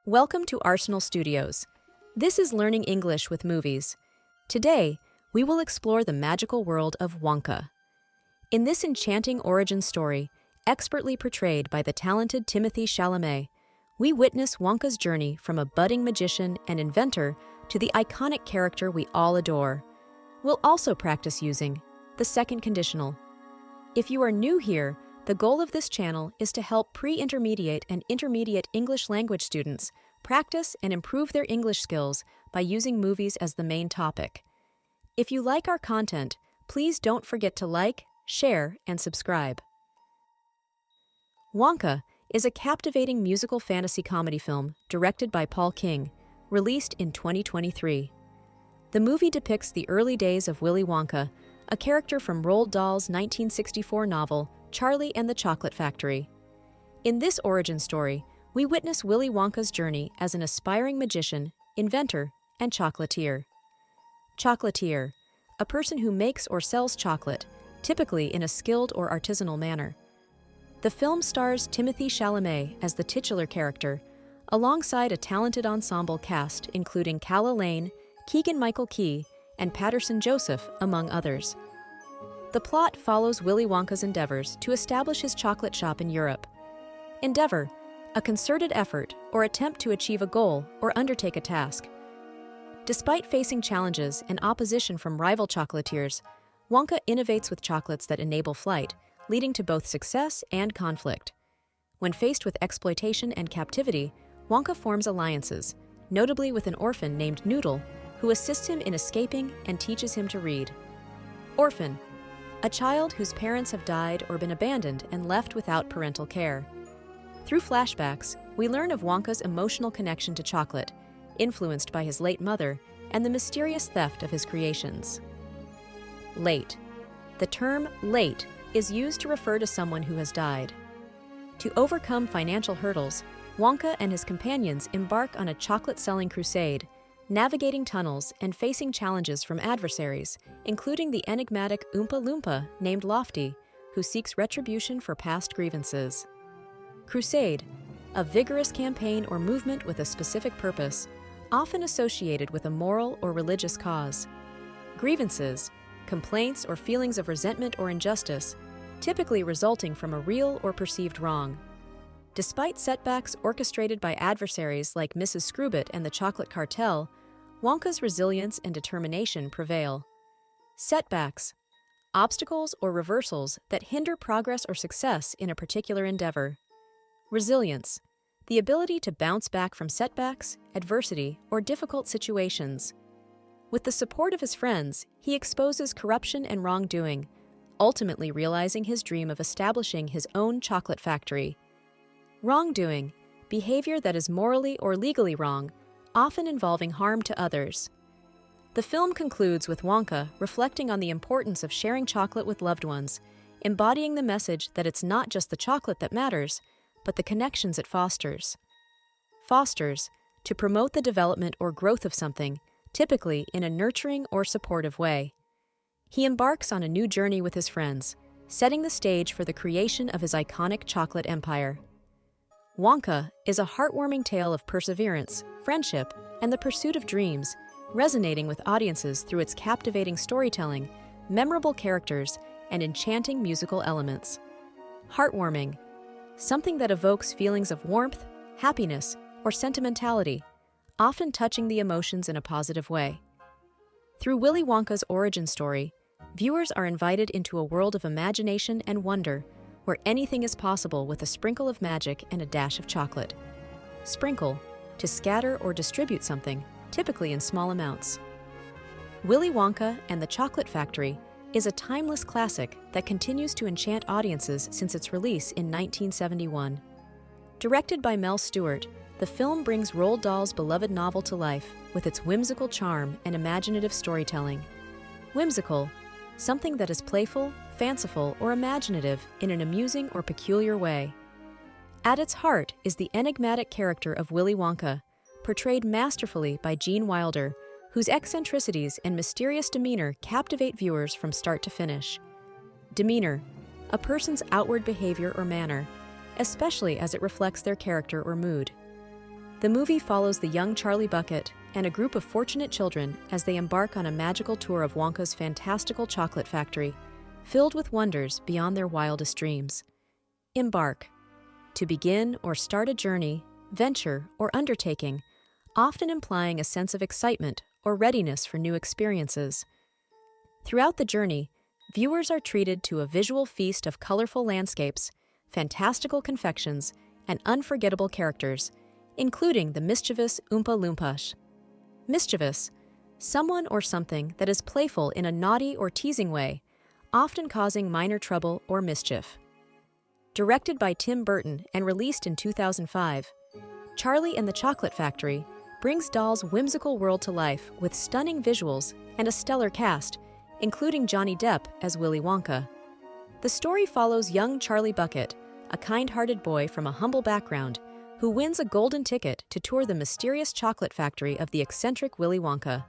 Welcome to Arsenal Studios. This is Learning English with Movies. Today, we will explore the magical world of Wonka. In this enchanting origin story, expertly portrayed by the talented Timothée Chalamet, we witness Wonka's journey from a budding magician and inventor to the iconic character we all adore. We'll also practice using the second conditional. If you are new here, the goal of this channel is to help pre-intermediate and intermediate English language students practice and improve their English skills by using movies as the main topic. If you like our content, please don't forget to like, share, and subscribe. Wonka is a captivating musical fantasy comedy film directed by Paul King, released in 2023. The movie depicts the early days of Willy Wonka, a character from Roald Dahl's 1964 novel, Charlie and the Chocolate Factory. In this origin story, we witness Willy Wonka's journey as an aspiring magician, inventor, and chocolatier. Chocolatier, a person who makes or sells chocolate, typically in a skilled or artisanal manner. The film stars Timothée Chalamet as the titular character, alongside a talented ensemble cast including Calla Lane, Keegan-Michael Key, and Patterson Joseph, among others. The plot follows Willy Wonka's endeavors to establish his chocolate shop in Europe. Endeavor, a concerted effort or attempt to achieve a goal or undertake a task. Despite facing challenges and opposition from rival chocolatiers, Wonka innovates with chocolates that enable flight, leading to both success and conflict. When faced with exploitation and captivity, Wonka forms alliances, notably with an orphan named Noodle, who assists him in escaping and teaches him to read. Orphan, a child whose parents have died or been abandoned and left without parental care. Through flashbacks, we learn of Wonka's emotional connection to chocolate, influenced by his late mother and the mysterious theft of his creations. Late. The term late is used to refer to someone who has died. To overcome financial hurdles, Wonka and his companions embark on a chocolate-selling crusade, navigating tunnels and facing challenges from adversaries, including the enigmatic Oompa Loompa named Lofty, who seeks retribution for past grievances. Crusade, a vigorous campaign or movement with a specific purpose, often associated with a moral or religious cause. Grievances, complaints or feelings of resentment or injustice, typically resulting from a real or perceived wrong. Despite setbacks orchestrated by adversaries like Mrs. Screwbit and the Chocolate Cartel, Wonka's resilience and determination prevail. Setbacks, obstacles or reversals that hinder progress or success in a particular endeavor. Resilience, the ability to bounce back from setbacks, adversity, or difficult situations. With the support of his friends, he exposes corruption and wrongdoing, ultimately realizing his dream of establishing his own chocolate factory. Wrongdoing, behavior that is morally or legally wrong, often involving harm to others. The film concludes with Wonka reflecting on the importance of sharing chocolate with loved ones, embodying the message that it's not just the chocolate that matters, but the connections it fosters. Fosters, to promote the development or growth of something, typically in a nurturing or supportive way. He embarks on a new journey with his friends, setting the stage for the creation of his iconic chocolate empire. Wonka is a heartwarming tale of perseverance, friendship, and the pursuit of dreams, resonating with audiences through its captivating storytelling, memorable characters, and enchanting musical elements. Heartwarming, something that evokes feelings of warmth, happiness, or sentimentality, often touching the emotions in a positive way. Through Willy Wonka's origin story, viewers are invited into a world of imagination and wonder, where anything is possible with a sprinkle of magic and a dash of chocolate. Sprinkle, to scatter or distribute something, typically in small amounts. Willy Wonka and the Chocolate Factory is a timeless classic that continues to enchant audiences since its release in 1971. Directed by Mel Stewart, the film brings Roald Dahl's beloved novel to life with its whimsical charm and imaginative storytelling. Whimsical, something that is playful, fanciful, or imaginative in an amusing or peculiar way. At its heart is the enigmatic character of Willy Wonka, portrayed masterfully by Gene Wilder, whose eccentricities and mysterious demeanor captivate viewers from start to finish. Demeanor, a person's outward behavior or manner, especially as it reflects their character or mood. The movie follows the young Charlie Bucket and a group of fortunate children as they embark on a magical tour of Wonka's fantastical chocolate factory, filled with wonders beyond their wildest dreams. Embark. To begin or start a journey, venture, or undertaking, often implying a sense of excitement or readiness for new experiences. Throughout the journey, viewers are treated to a visual feast of colorful landscapes, fantastical confections, and unforgettable characters, including the mischievous Oompa Loompas. Mischievous, someone or something that is playful in a naughty or teasing way, often causing minor trouble or mischief. Directed by Tim Burton and released in 2005, Charlie and the Chocolate Factory brings Doll's whimsical world to life with stunning visuals and a stellar cast, including Johnny Depp as Willy Wonka. The story follows young Charlie Bucket, a kind-hearted boy from a humble background, who wins a golden ticket to tour the mysterious chocolate factory of the eccentric Willy Wonka.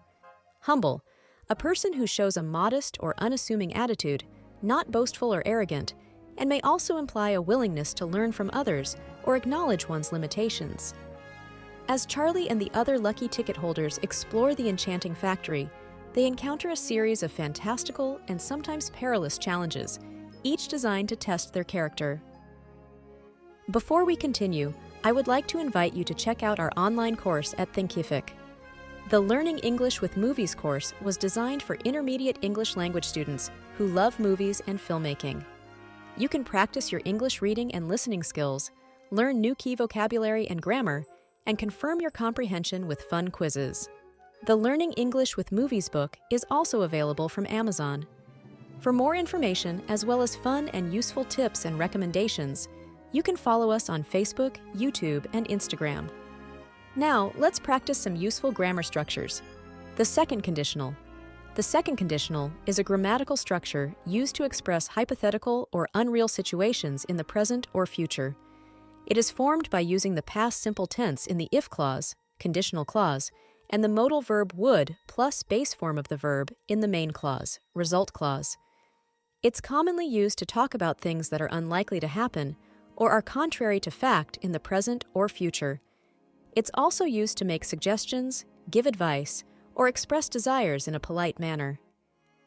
Humble, a person who shows a modest or unassuming attitude, not boastful or arrogant, and may also imply a willingness to learn from others or acknowledge one's limitations. As Charlie and the other lucky ticket holders explore the enchanting factory, they encounter a series of fantastical and sometimes perilous challenges, each designed to test their character. Before we continue, I would like to invite you to check out our online course at THINKIFIC. The Learning English with Movies course was designed for intermediate English language students who love movies and filmmaking. You can practice your English reading and listening skills, learn new key vocabulary and grammar, and confirm your comprehension with fun quizzes. The Learning English with Movies book is also available from Amazon. For more information, as well as fun and useful tips and recommendations, you can follow us on Facebook, YouTube, and Instagram. Now, let's practice some useful grammar structures. The second conditional. The second conditional is a grammatical structure used to express hypothetical or unreal situations in the present or future. It is formed by using the past simple tense in the if clause, conditional clause, and the modal verb would plus base form of the verb in the main clause, result clause. It's commonly used to talk about things that are unlikely to happen or are contrary to fact in the present or future. It's also used to make suggestions, give advice, or express desires in a polite manner.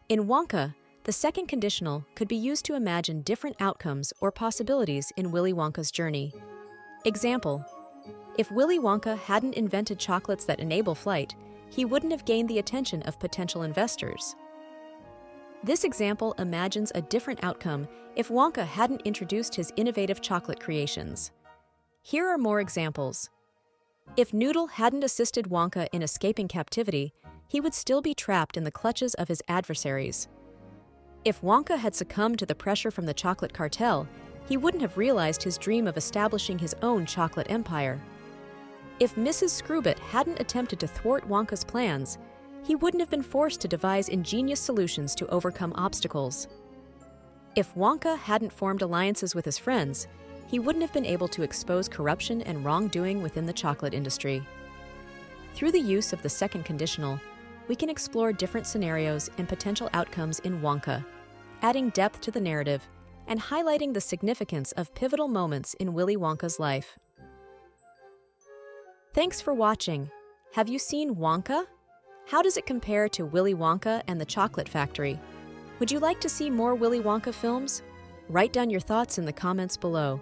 In Wonka, the second conditional could be used to imagine different outcomes or possibilities in Willy Wonka's journey. Example: if Willy Wonka hadn't invented chocolates that enable flight, he wouldn't have gained the attention of potential investors. This example imagines a different outcome if Wonka hadn't introduced his innovative chocolate creations. Here are more examples. If Noodle hadn't assisted Wonka in escaping captivity, he would still be trapped in the clutches of his adversaries. If Wonka had succumbed to the pressure from the chocolate cartel, he wouldn't have realized his dream of establishing his own chocolate empire. If Mrs. Screwbit hadn't attempted to thwart Wonka's plans, he wouldn't have been forced to devise ingenious solutions to overcome obstacles. If Wonka hadn't formed alliances with his friends, he wouldn't have been able to expose corruption and wrongdoing within the chocolate industry. Through the use of the second conditional, we can explore different scenarios and potential outcomes in Wonka, adding depth to the narrative and highlighting the significance of pivotal moments in Willy Wonka's life. Thanks for watching. Have you seen Wonka? How does it compare to Willy Wonka and the Chocolate Factory? Would you like to see more Willy Wonka films? Write down your thoughts in the comments below.